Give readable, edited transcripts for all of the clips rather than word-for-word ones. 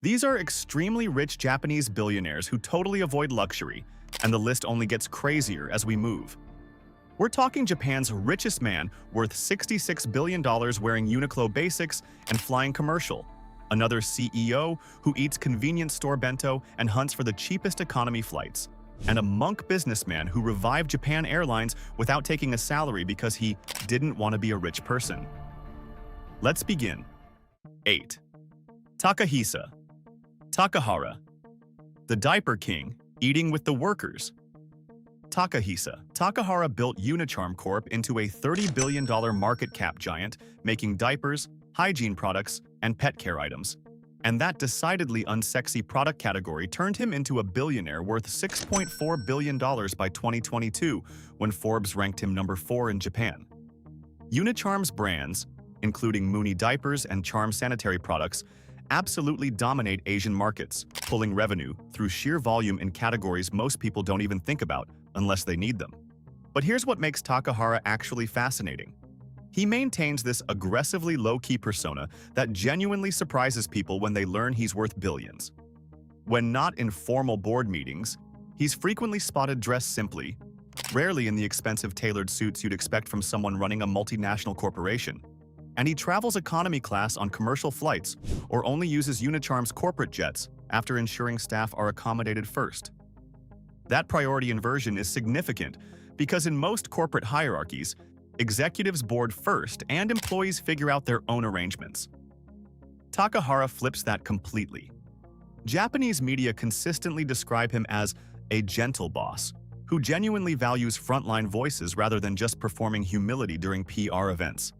These are extremely rich Japanese billionaires who totally avoid luxury, and the list only gets crazier as we move. We're talking Japan's richest man, worth $66 billion wearing Uniqlo basics and flying commercial. Another CEO who eats convenience store bento and hunts for the cheapest economy flights. And a monk businessman who revived Japan Airlines without taking a salary because he didn't want to be a rich person. Let's begin. 8. Takahisa Takahara, the diaper king, eating with the workers. Takahisa Takahara built Unicharm Corp into a $30 billion market cap giant, making diapers, hygiene products, and pet care items. And that decidedly unsexy product category turned him into a billionaire worth $6.4 billion by 2022, when Forbes ranked him number 4 in Japan. Unicharm's brands, including Mooney diapers and Charm sanitary products, absolutely dominate Asian markets, pulling revenue through sheer volume in categories most people don't even think about unless they need them. But here's what makes Takahara actually fascinating. He maintains this aggressively low-key persona that genuinely surprises people when they learn he's worth billions. When not in formal board meetings, he's frequently spotted dressed simply, rarely in the expensive tailored suits you'd expect from someone running a multinational corporation. And he travels economy class on commercial flights or only uses Unicharm's corporate jets after ensuring staff are accommodated first. That priority inversion is significant because in most corporate hierarchies, executives board first and employees figure out their own arrangements. Takahara flips that completely. Japanese media consistently describe him as a gentle boss who genuinely values frontline voices rather than just performing humility during PR events.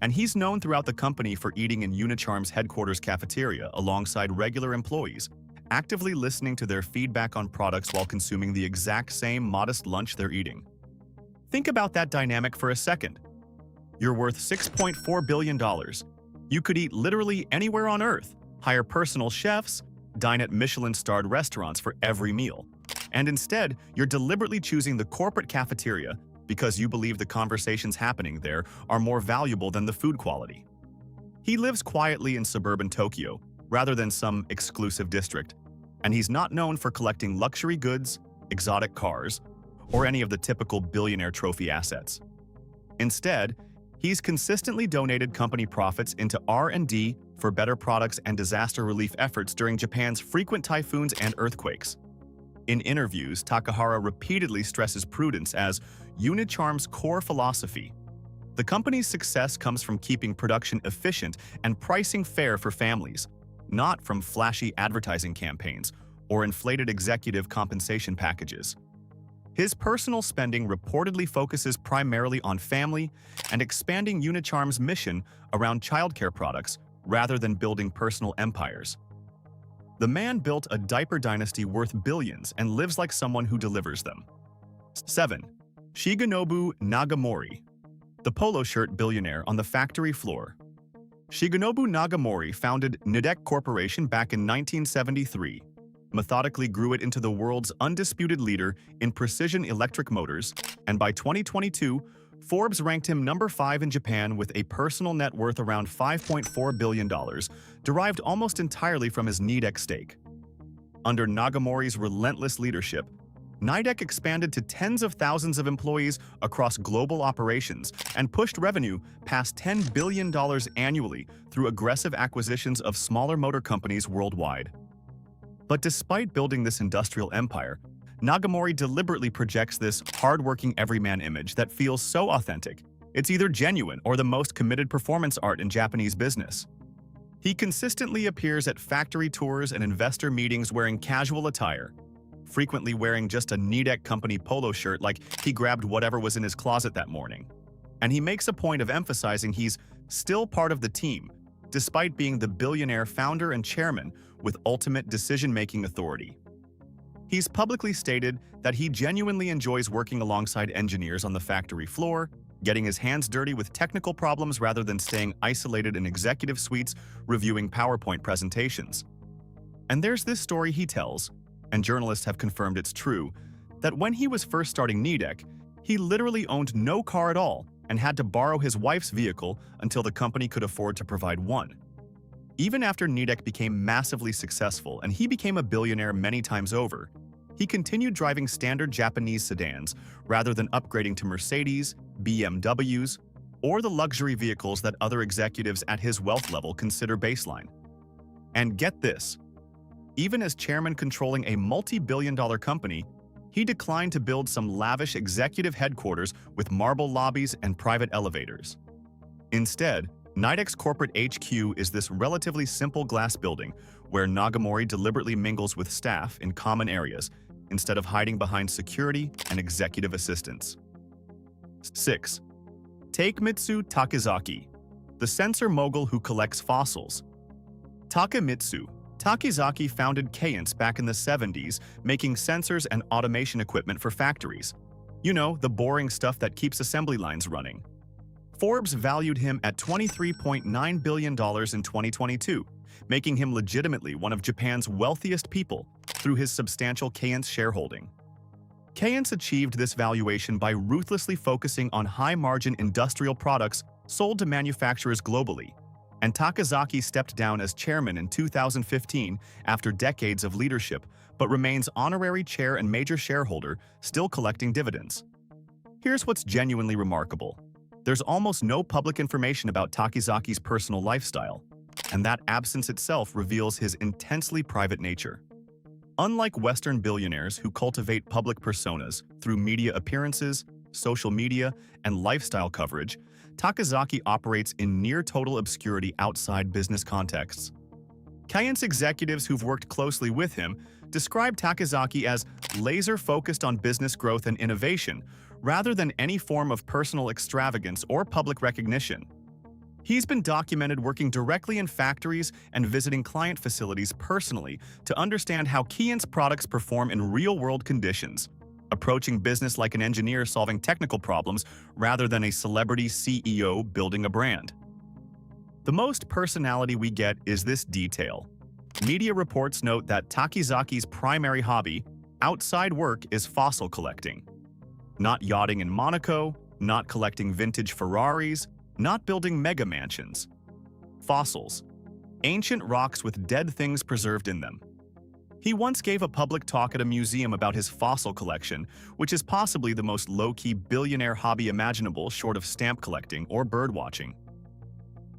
And he's known throughout the company for eating in Unicharm's headquarters cafeteria alongside regular employees, actively listening to their feedback on products while consuming the exact same modest lunch they're eating. Think about that dynamic for a second. You're worth $6.4 billion. You could eat literally anywhere on Earth, hire personal chefs, dine at Michelin-starred restaurants for every meal. And instead, you're deliberately choosing the corporate cafeteria because you believe the conversations happening there are more valuable than the food quality. He lives quietly in suburban Tokyo, rather than some exclusive district, and he's not known for collecting luxury goods, exotic cars, or any of the typical billionaire trophy assets. Instead, he's consistently donated company profits into R&D for better products and disaster relief efforts during Japan's frequent typhoons and earthquakes. In interviews, Takahara repeatedly stresses prudence as Unicharm's core philosophy. The company's success comes from keeping production efficient and pricing fair for families, not from flashy advertising campaigns or inflated executive compensation packages. His personal spending reportedly focuses primarily on family and expanding Unicharm's mission around childcare products rather than building personal empires. The man built a diaper dynasty worth billions and lives like someone who delivers them. 7. Shigenobu Nagamori, the polo shirt billionaire on the factory floor. Shigenobu Nagamori founded Nidec Corporation back in 1973, methodically grew it into the world's undisputed leader in precision electric motors, and by 2022, Forbes ranked him number 5 in Japan with a personal net worth around $5.4 billion, derived almost entirely from his Nidec stake. Under Nagamori's relentless leadership, Nidec expanded to tens of thousands of employees across global operations and pushed revenue past $10 billion annually through aggressive acquisitions of smaller motor companies worldwide. But despite building this industrial empire, Nagamori deliberately projects this hard-working everyman image that feels so authentic. It's either genuine or the most committed performance art in Japanese business. He consistently appears at factory tours and investor meetings wearing casual attire, frequently wearing just a Nidec company polo shirt like he grabbed whatever was in his closet that morning. And he makes a point of emphasizing he's still part of the team, despite being the billionaire founder and chairman with ultimate decision-making authority. He's publicly stated that he genuinely enjoys working alongside engineers on the factory floor, getting his hands dirty with technical problems rather than staying isolated in executive suites reviewing PowerPoint presentations. And there's this story he tells, and journalists have confirmed it's true, that when he was first starting Nidec, he literally owned no car at all and had to borrow his wife's vehicle until the company could afford to provide one. Even after Nidec became massively successful and he became a billionaire many times over, he continued driving standard Japanese sedans rather than upgrading to Mercedes, BMWs, or the luxury vehicles that other executives at his wealth level consider baseline. And get this, even as chairman controlling a multi-billion-dollar company, he declined to build some lavish executive headquarters with marble lobbies and private elevators. Instead, Nidec's corporate HQ is this relatively simple glass building where Nagamori deliberately mingles with staff in common areas instead of hiding behind security and executive assistants. 6. Takemitsu Takizaki, the sensor mogul who collects fossils. Takemitsu Takizaki founded Kayence back in the 70s, making sensors and automation equipment for factories. You know, the boring stuff that keeps assembly lines running. Forbes valued him at $23.9 billion in 2022, making him legitimately one of Japan's wealthiest people through his substantial Kayence shareholding. Kayence achieved this valuation by ruthlessly focusing on high-margin industrial products sold to manufacturers globally, and Takizaki stepped down as chairman in 2015 after decades of leadership, but remains honorary chair and major shareholder, still collecting dividends. Here's what's genuinely remarkable. There's almost no public information about Takizaki's personal lifestyle, and that absence itself reveals his intensely private nature. Unlike Western billionaires who cultivate public personas through media appearances, social media, and lifestyle coverage, Takizaki operates in near-total obscurity outside business contexts. Kayence executives who've worked closely with him describe Takizaki as laser-focused on business growth and innovation, rather than any form of personal extravagance or public recognition. He's been documented working directly in factories and visiting client facilities personally to understand how Kayence products perform in real-world conditions, approaching business like an engineer solving technical problems rather than a celebrity CEO building a brand. The most personality we get is this detail. Media reports note that Takizaki's primary hobby, outside work, is fossil collecting. Not yachting in Monaco, not collecting vintage Ferraris, not building mega mansions. Fossils. Ancient rocks with dead things preserved in them. He once gave a public talk at a museum about his fossil collection, which is possibly the most low-key billionaire hobby imaginable short of stamp collecting or birdwatching.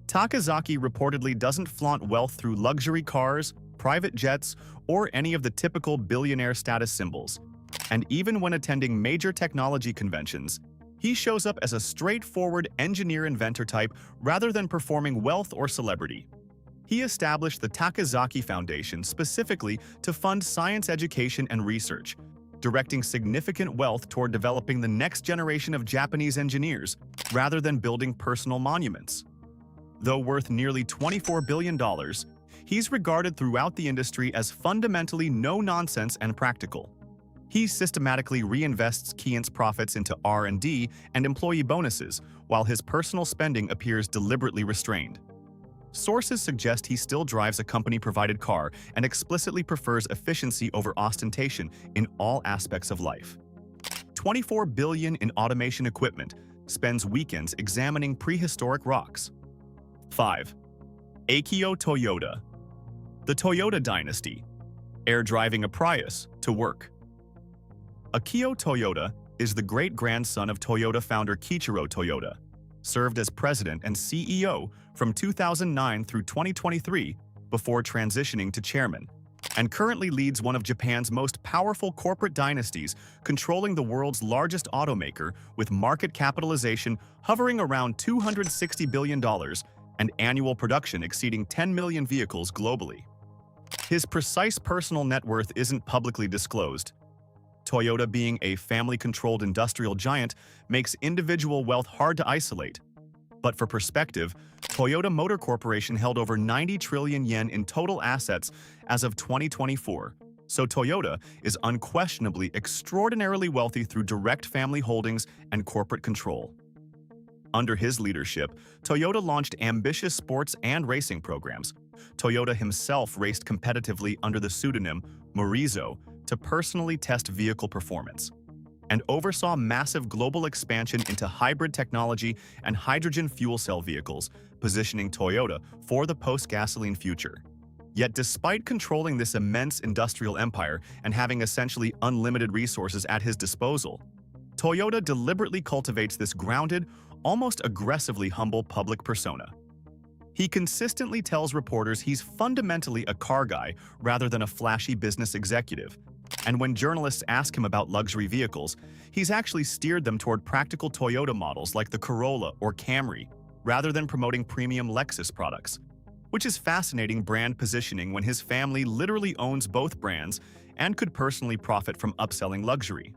Takizaki reportedly doesn't flaunt wealth through luxury cars, private jets, or any of the typical billionaire status symbols. And even when attending major technology conventions, he shows up as a straightforward engineer-inventor type rather than performing wealth or celebrity. He established the Takizaki Foundation specifically to fund science education and research, directing significant wealth toward developing the next generation of Japanese engineers rather than building personal monuments. Though worth nearly $24 billion, he's regarded throughout the industry as fundamentally no-nonsense and practical. He systematically reinvests Kayence profits into R&D and employee bonuses, while his personal spending appears deliberately restrained. Sources suggest he still drives a company-provided car and explicitly prefers efficiency over ostentation in all aspects of life. $24 billion in automation equipment, spends weekends examining prehistoric rocks. 5. Akio Toyoda. The Toyoda dynasty. Air driving a Prius to work. Akio Toyoda is the great-grandson of Toyota founder Kiichiro Toyoda, served as president and CEO from 2009 through 2023 before transitioning to chairman, and currently leads one of Japan's most powerful corporate dynasties, controlling the world's largest automaker with market capitalization hovering around $260 billion and annual production exceeding 10 million vehicles globally. His precise personal net worth isn't publicly disclosed. Toyota, being a family-controlled industrial giant, makes individual wealth hard to isolate. But for perspective, Toyota Motor Corporation held over 90 trillion yen in total assets as of 2024, so Toyota is unquestionably extraordinarily wealthy through direct family holdings and corporate control. Under his leadership, Toyota launched ambitious sports and racing programs. Toyota himself raced competitively under the pseudonym Morizo to personally test vehicle performance. and oversaw massive global expansion into hybrid technology and hydrogen fuel cell vehicles, positioning Toyota for the post-gasoline future. Yet despite controlling this immense industrial empire and having essentially unlimited resources at his disposal, Toyota deliberately cultivates this grounded, almost aggressively humble public persona. He consistently tells reporters he's fundamentally a car guy rather than a flashy business executive. And when journalists ask him about luxury vehicles, he's actually steered them toward practical Toyota models like the Corolla or Camry, rather than promoting premium Lexus products. Which is fascinating brand positioning when his family literally owns both brands and could personally profit from upselling luxury.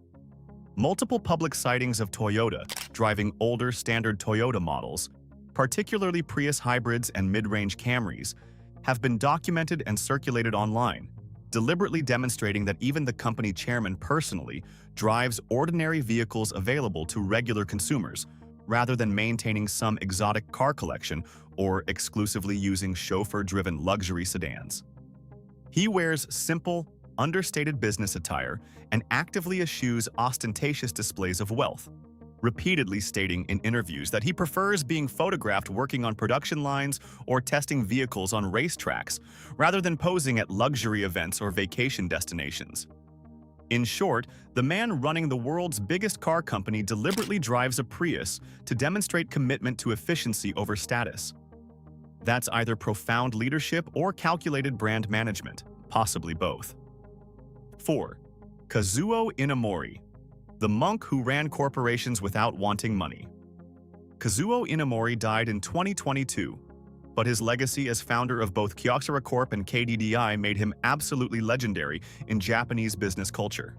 Multiple public sightings of Toyota driving older standard Toyota models, particularly Prius hybrids and mid-range Camrys, have been documented and circulated online, deliberately demonstrating that even the company chairman personally drives ordinary vehicles available to regular consumers, rather than maintaining some exotic car collection or exclusively using chauffeur-driven luxury sedans. He wears simple, understated business attire and actively eschews ostentatious displays of wealth, repeatedly stating in interviews that he prefers being photographed working on production lines or testing vehicles on racetracks, rather than posing at luxury events or vacation destinations. In short, the man running the world's biggest car company deliberately drives a Prius to demonstrate commitment to efficiency over status. That's either profound leadership or calculated brand management, possibly both. 4. Kazuo Inamori, the monk who ran corporations without wanting money. Kazuo Inamori died in 2022, but his legacy as founder of both Kyokusara Corp and KDDI made him absolutely legendary in Japanese business culture.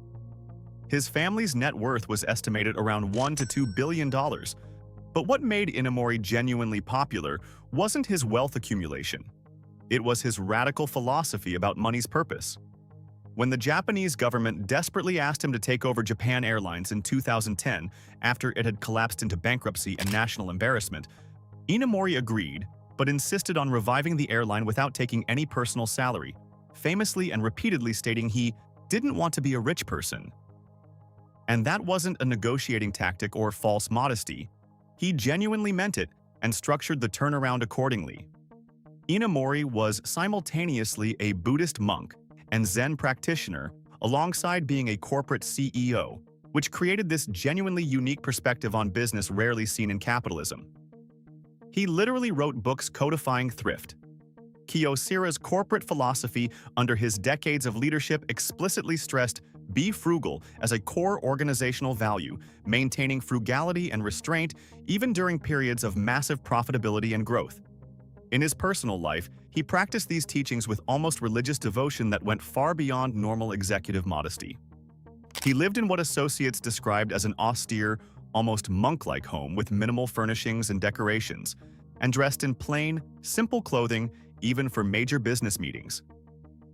His family's net worth was estimated around $1 to $2 billion, but what made Inamori genuinely popular wasn't his wealth accumulation. It was his radical philosophy about money's purpose. When the Japanese government desperately asked him to take over Japan Airlines in 2010 after it had collapsed into bankruptcy and national embarrassment, Inamori agreed, but insisted on reviving the airline without taking any personal salary, famously and repeatedly stating he didn't want to be a rich person. And that wasn't a negotiating tactic or false modesty. He genuinely meant it and structured the turnaround accordingly. Inamori was simultaneously a Buddhist monk and Zen practitioner, alongside being a corporate CEO, which created this genuinely unique perspective on business rarely seen in capitalism. He literally wrote books codifying thrift. Kyocera's corporate philosophy under his decades of leadership explicitly stressed be frugal as a core organizational value, maintaining frugality and restraint even during periods of massive profitability and growth. In his personal life, he practiced these teachings with almost religious devotion that went far beyond normal executive modesty. He lived in what associates described as an austere, almost monk-like home with minimal furnishings and decorations, and dressed in plain, simple clothing even for major business meetings.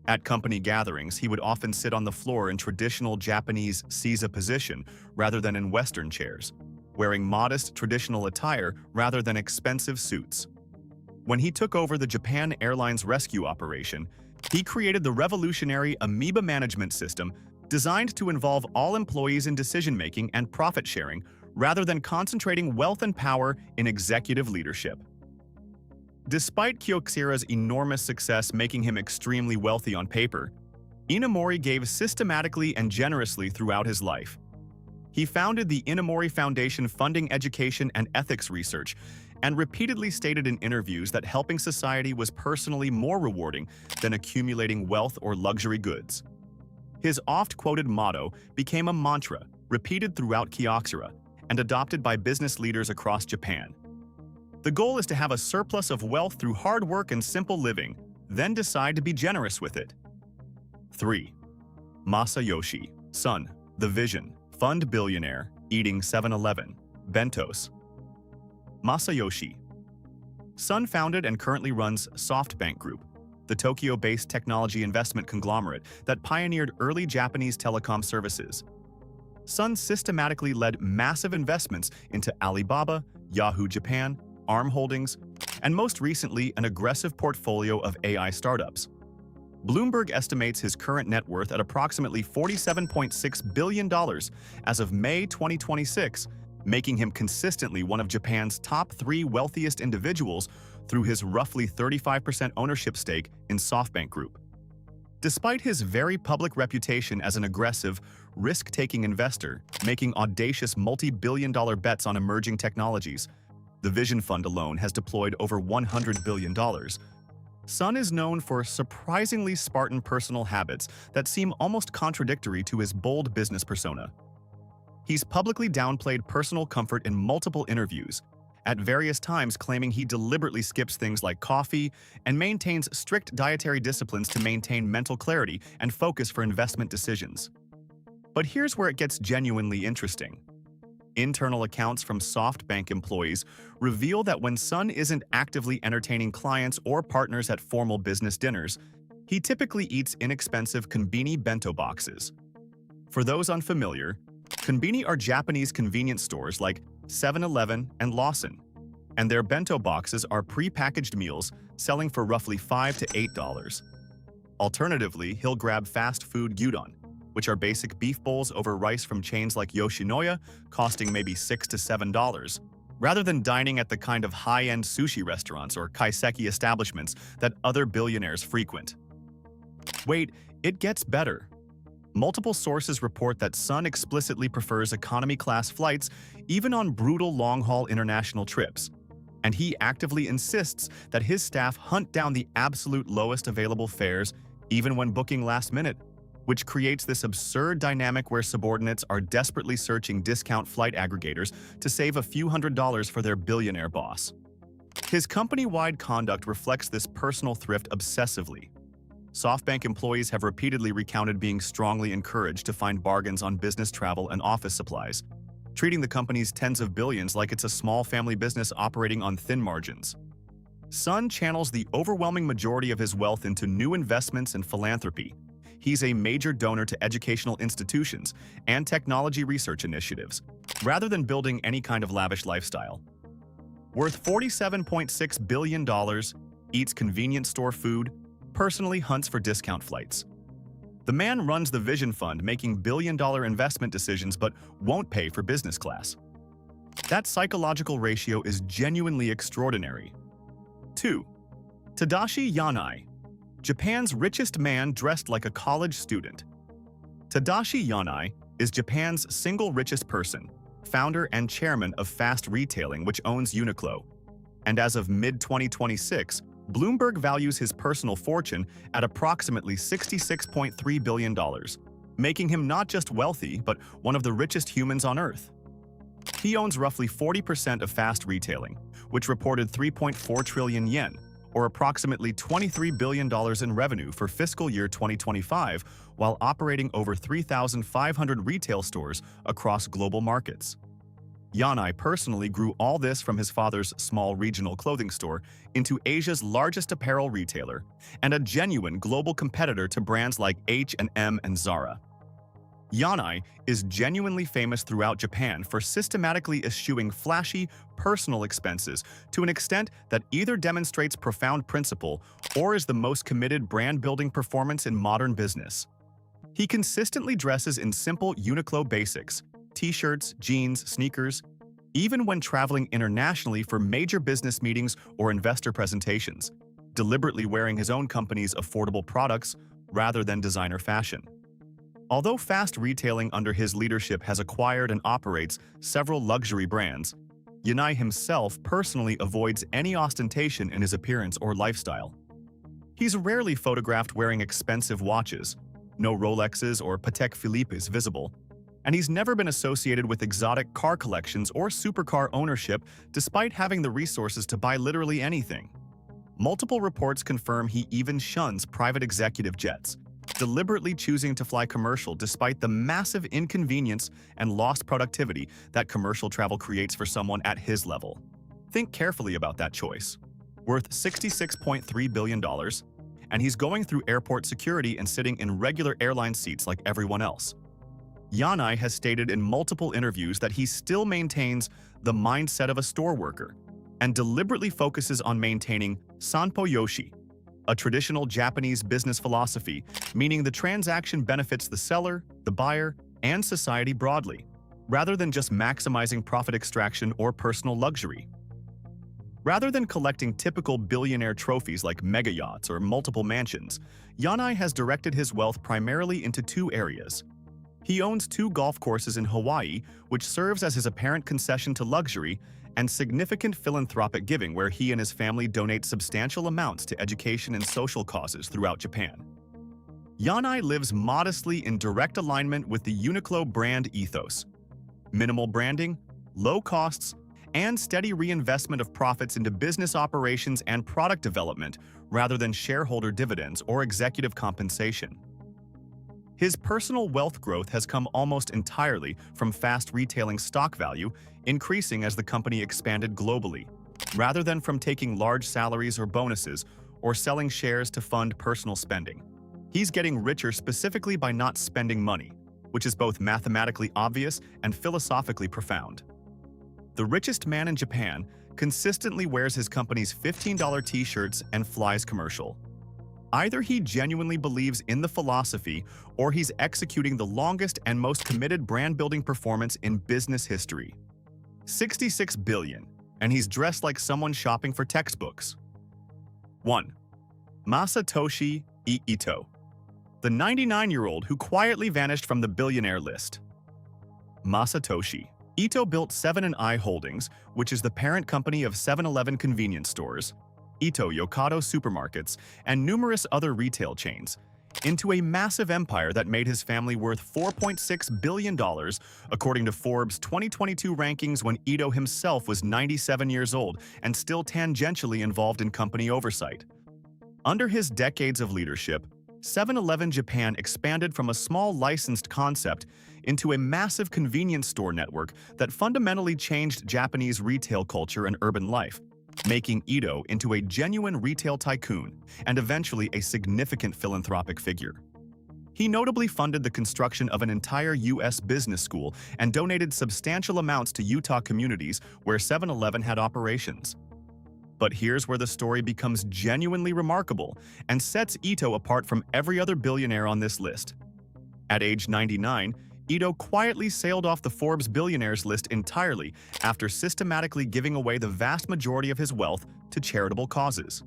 At company gatherings, he would often sit on the floor in traditional Japanese seiza position rather than in Western chairs, wearing modest traditional attire rather than expensive suits. When he took over the Japan Airlines rescue operation, he created the revolutionary amoeba management system designed to involve all employees in decision-making and profit-sharing rather than concentrating wealth and power in executive leadership. Despite Kyocera's enormous success making him extremely wealthy on paper, Inamori gave systematically and generously throughout his life. He founded the Inamori Foundation funding education and ethics research, and repeatedly stated in interviews that helping society was personally more rewarding than accumulating wealth or luxury goods. His oft-quoted motto became a mantra, repeated throughout Kyokusara, and adopted by business leaders across Japan. The goal is to have a surplus of wealth through hard work and simple living, then decide to be generous with it. 3. Masayoshi Sun, the Vision, Fund Billionaire, eating 7-Eleven, bentos. Masayoshi Sun founded and currently runs SoftBank Group, the Tokyo-based technology investment conglomerate that pioneered early Japanese telecom services. Sun systematically led massive investments into Alibaba, Yahoo Japan, ARM Holdings, and most recently an aggressive portfolio of AI startups. Bloomberg estimates his current net worth at approximately $47.6 billion as of May 2026, making him consistently one of Japan's top 3 wealthiest individuals through his roughly 35% ownership stake in SoftBank Group. Despite his very public reputation as an aggressive, risk-taking investor, making audacious multi-billion-dollar bets on emerging technologies, the Vision Fund alone has deployed over $100 billion. Sun is known for surprisingly Spartan personal habits that seem almost contradictory to his bold business persona. He's publicly downplayed personal comfort in multiple interviews, at various times claiming he deliberately skips things like coffee and maintains strict dietary disciplines to maintain mental clarity and focus for investment decisions. But here's where it gets genuinely interesting. Internal accounts from SoftBank employees reveal that when Sun isn't actively entertaining clients or partners at formal business dinners, he typically eats inexpensive konbini bento boxes. For those unfamiliar, konbini are Japanese convenience stores like 7-Eleven and Lawson, and their bento boxes are pre-packaged meals selling for roughly $5 to $8. Alternatively, he'll grab fast food gyudon, which are basic beef bowls over rice from chains like Yoshinoya, costing maybe $6 to $7, rather than dining at the kind of high-end sushi restaurants or kaiseki establishments that other billionaires frequent. Wait, it gets better. Multiple sources report that Sun explicitly prefers economy-class flights even on brutal long-haul international trips, and he actively insists that his staff hunt down the absolute lowest available fares even when booking last minute, which creates this absurd dynamic where subordinates are desperately searching discount flight aggregators to save a few $100s for their billionaire boss. His company-wide conduct reflects this personal thrift obsessively. SoftBank employees have repeatedly recounted being strongly encouraged to find bargains on business travel and office supplies, treating the company's tens of billions like it's a small family business operating on thin margins. Sun channels the overwhelming majority of his wealth into new investments and philanthropy. He's a major donor to educational institutions and technology research initiatives, rather than building any kind of lavish lifestyle. Worth $47.6 billion, eats convenience store food, personally hunts for discount flights. The man runs the Vision Fund, making billion-dollar investment decisions but won't pay for business class. That psychological ratio is genuinely extraordinary. 2. Tadashi Yanai, Japan's richest man dressed like a college student. Tadashi Yanai is Japan's single richest person, founder and chairman of Fast Retailing, which owns Uniqlo. And as of mid-2026, Bloomberg values his personal fortune at approximately $66.3 billion, making him not just wealthy, but one of the richest humans on Earth. He owns roughly 40% of Fast Retailing, which reported 3.4 trillion yen, or approximately $23 billion in revenue for fiscal year 2025, while operating over 3,500 retail stores across global markets. Yanai personally grew all this from his father's small regional clothing store into Asia's largest apparel retailer and a genuine global competitor to brands like H&M and Zara. Yanai is genuinely famous throughout Japan for systematically eschewing flashy, personal expenses to an extent that either demonstrates profound principle or is the most committed brand-building performance in modern business. He consistently dresses in simple Uniqlo basics, t-shirts, jeans, sneakers, even when traveling internationally for major business meetings or investor presentations, deliberately wearing his own company's affordable products rather than designer fashion. Although Fast Retailing under his leadership has acquired and operates several luxury brands, Yanai himself personally avoids any ostentation in his appearance or lifestyle. He's rarely photographed wearing expensive watches, no Rolexes or Patek Philippe's visible, and he's never been associated with exotic car collections or supercar ownership despite having the resources to buy literally anything. Multiple reports confirm he even shuns private executive jets, deliberately choosing to fly commercial despite the massive inconvenience and lost productivity that commercial travel creates for someone at his level. Think carefully about that choice. Worth $66.3 billion, and he's going through airport security and sitting in regular airline seats like everyone else. Yanai has stated in multiple interviews that he still maintains the mindset of a store worker and deliberately focuses on maintaining sanpo yoshi, a traditional Japanese business philosophy, meaning the transaction benefits the seller, the buyer, and society broadly, rather than just maximizing profit extraction or personal luxury. Rather than collecting typical billionaire trophies like mega yachts or multiple mansions, Yanai has directed his wealth primarily into two areas. He owns 2 golf courses in Hawaii, which serves as his apparent concession to luxury, and significant philanthropic giving where he and his family donate substantial amounts to education and social causes throughout Japan. Yanai lives modestly in direct alignment with the Uniqlo brand ethos. Minimal branding, low costs, and steady reinvestment of profits into business operations and product development rather than shareholder dividends or executive compensation. His personal wealth growth has come almost entirely from fast retailing stock value, increasing as the company expanded globally, rather than from taking large salaries or bonuses or selling shares to fund personal spending. He's getting richer specifically by not spending money, which is both mathematically obvious and philosophically profound. The richest man in Japan consistently wears his company's $15 t-shirts and flies commercial. Either he genuinely believes in the philosophy or he's executing the longest and most committed brand-building performance in business history. 66 billion, and he's dressed like someone shopping for textbooks. 1. Masatoshi Ito, the 99-year-old who quietly vanished from the billionaire list. Masatoshi Ito built 7 & I Holdings, which is the parent company of 7-Eleven convenience stores, Ito Yokado supermarkets, and numerous other retail chains, into a massive empire that made his family worth $4.6 billion, according to Forbes' 2022 rankings when Ito himself was 97 years old and still tangentially involved in company oversight. Under his decades of leadership, 7-Eleven Japan expanded from a small licensed concept into a massive convenience store network that fundamentally changed Japanese retail culture and urban life, making Ito into a genuine retail tycoon and eventually a significant philanthropic figure. He notably funded the construction of an entire U.S. business school and donated substantial amounts to Utah communities where 7-Eleven had operations. But here's where the story becomes genuinely remarkable and sets Ito apart from every other billionaire on this list. At age 99, Ito quietly sailed off the Forbes Billionaires list entirely after systematically giving away the vast majority of his wealth to charitable causes.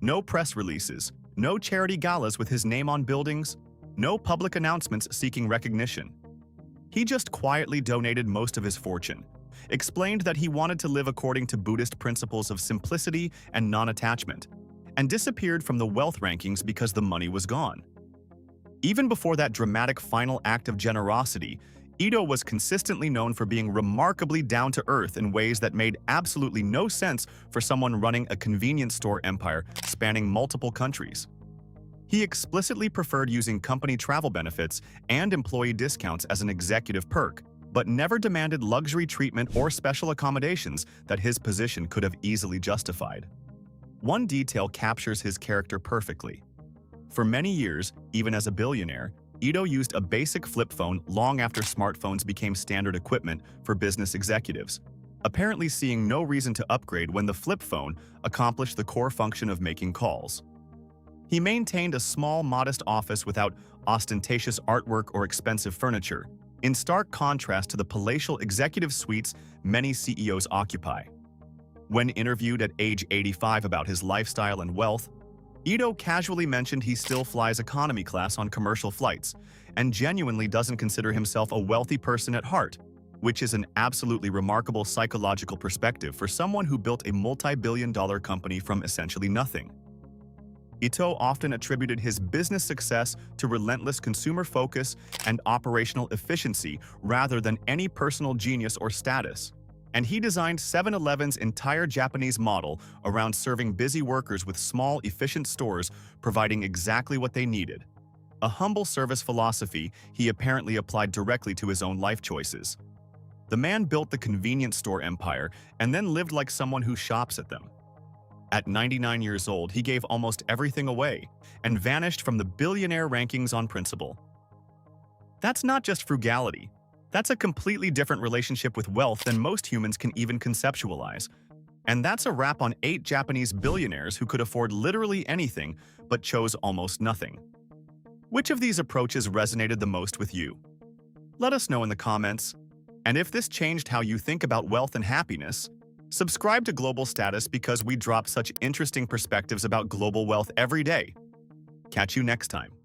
No press releases, no charity galas with his name on buildings, no public announcements seeking recognition. He just quietly donated most of his fortune, explained that he wanted to live according to Buddhist principles of simplicity and non-attachment, and disappeared from the wealth rankings because the money was gone. Even before that dramatic final act of generosity, Ito was consistently known for being remarkably down-to-earth in ways that made absolutely no sense for someone running a convenience store empire spanning multiple countries. He explicitly preferred using company travel benefits and employee discounts as an executive perk, but never demanded luxury treatment or special accommodations that his position could have easily justified. One detail captures his character perfectly. For many years, even as a billionaire, Ito used a basic flip phone long after smartphones became standard equipment for business executives, apparently seeing no reason to upgrade when the flip phone accomplished the core function of making calls. He maintained a small, modest office without ostentatious artwork or expensive furniture, in stark contrast to the palatial executive suites many CEOs occupy. When interviewed at age 85 about his lifestyle and wealth, Ito casually mentioned he still flies economy class on commercial flights and genuinely doesn't consider himself a wealthy person at heart, which is an absolutely remarkable psychological perspective for someone who built a multi-billion-dollar company from essentially nothing. Ito often attributed his business success to relentless consumer focus and operational efficiency rather than any personal genius or status. And he designed 7-Eleven's entire Japanese model around serving busy workers with small, efficient stores providing exactly what they needed. A humble service philosophy he apparently applied directly to his own life choices. The man built the convenience store empire and then lived like someone who shops at them. At 99 years old, he gave almost everything away and vanished from the billionaire rankings on principle. That's not just frugality. That's a completely different relationship with wealth than most humans can even conceptualize. And that's a wrap on 8 Japanese billionaires who could afford literally anything but chose almost nothing. Which of these approaches resonated the most with you? Let us know in the comments. And if this changed how you think about wealth and happiness, subscribe to Global Status because we drop such interesting perspectives about global wealth every day. Catch you next time.